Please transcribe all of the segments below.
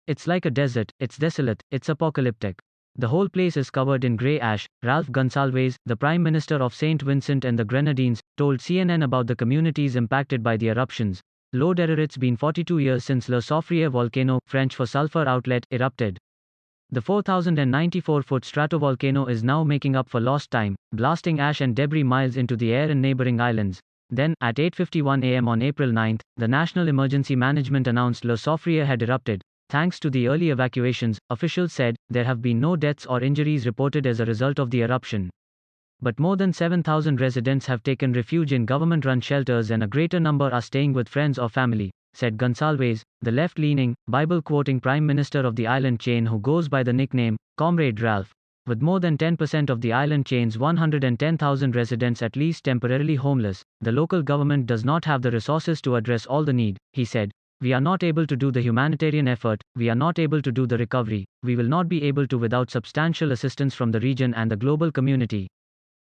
It's like a desert, it's desolate, it's apocalyptic. The whole place is covered in grey ash, Ralph Gonsalves, the Prime Minister of St. Vincent and the Grenadines, told CNN about the communities impacted by the eruptions. L'Auxerrois. It's been 42 years since Le Soufriere volcano, French for sulfur outlet, erupted. The 4,094-foot stratovolcano is now making up for lost time, blasting ash and debris miles into the air in neighboring islands. Then, at 8:51 a.m. on April 9, the National Emergency Management announced Le Soufriere had erupted. Thanks to the early evacuations, officials said, there have been no deaths or injuries reported as a result of the eruption. But more than 7,000 residents have taken refuge in government-run shelters and a greater number are staying with friends or family, said Gonsalves, the left-leaning, Bible-quoting Prime Minister of the island chain who goes by the nickname, Comrade Ralph. With more than 10% of the island chain's 110,000 residents at least temporarily homeless, the local government does not have the resources to address all the need, he said. We are not able to do the humanitarian effort, we are not able to do the recovery, we will not be able to without substantial assistance from the region and the global community.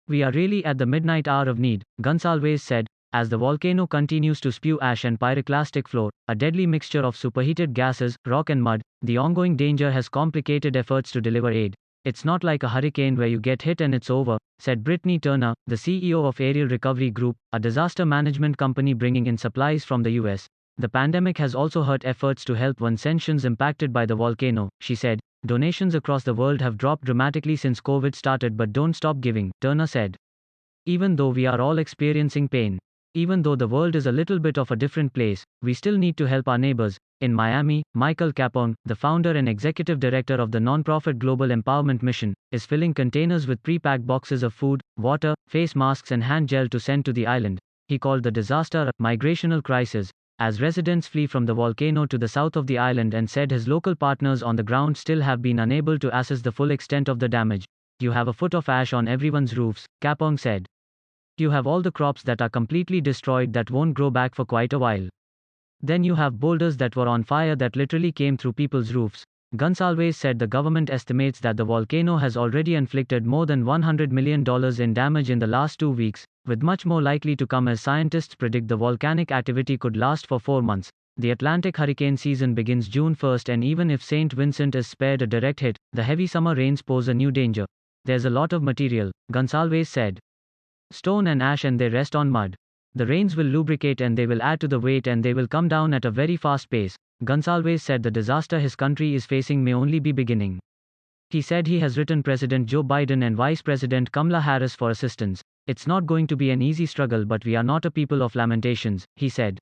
We are really at the midnight hour of need, Gonsalves said, as the volcano continues to spew ash and pyroclastic flow, a deadly mixture of superheated gases, rock and mud. The ongoing danger has complicated efforts to deliver aid. It's not like a hurricane where you get hit and it's over, said Brittany Turner, the CEO of Aerial Recovery Group, a disaster management company bringing in supplies from the US. The pandemic has also hurt efforts to help nations impacted by the volcano, she said. Donations across the world have dropped dramatically since COVID started, but don't stop giving, Turner said. Even though we are all experiencing pain, even though the world is a little bit of a different place, we still need to help our neighbors. In Miami, Michael Capone, the founder and executive director of the nonprofit Global Empowerment Mission, is filling containers with pre-packed boxes of food, water, face masks and hand gel to send to the island. He called the disaster a migrational crisis, as residents flee from the volcano to the south of the island, and said his local partners on the ground still have been unable to assess the full extent of the damage. You have a foot of ash on everyone's roofs, Capone said. You have all the crops that are completely destroyed that won't grow back for quite a while. Then you have boulders that were on fire that literally came through people's roofs. Gonsalves said the government estimates that the volcano has already inflicted more than $100 million in damage in the last 2 weeks, with much more likely to come as scientists predict the volcanic activity could last for 4 months. The Atlantic hurricane season begins June 1st, and even if St. Vincent is spared a direct hit, the heavy summer rains pose a new danger. There's a lot of material, Gonsalves said. Stone and ash, and they rest on mud. The rains will lubricate and they will add to the weight and they will come down at a very fast pace. Gonsalves said the disaster his country is facing may only be beginning. He said he has written President Joe Biden and Vice President Kamala Harris for assistance. It's not going to be an easy struggle, but we are not a people of lamentations, he said.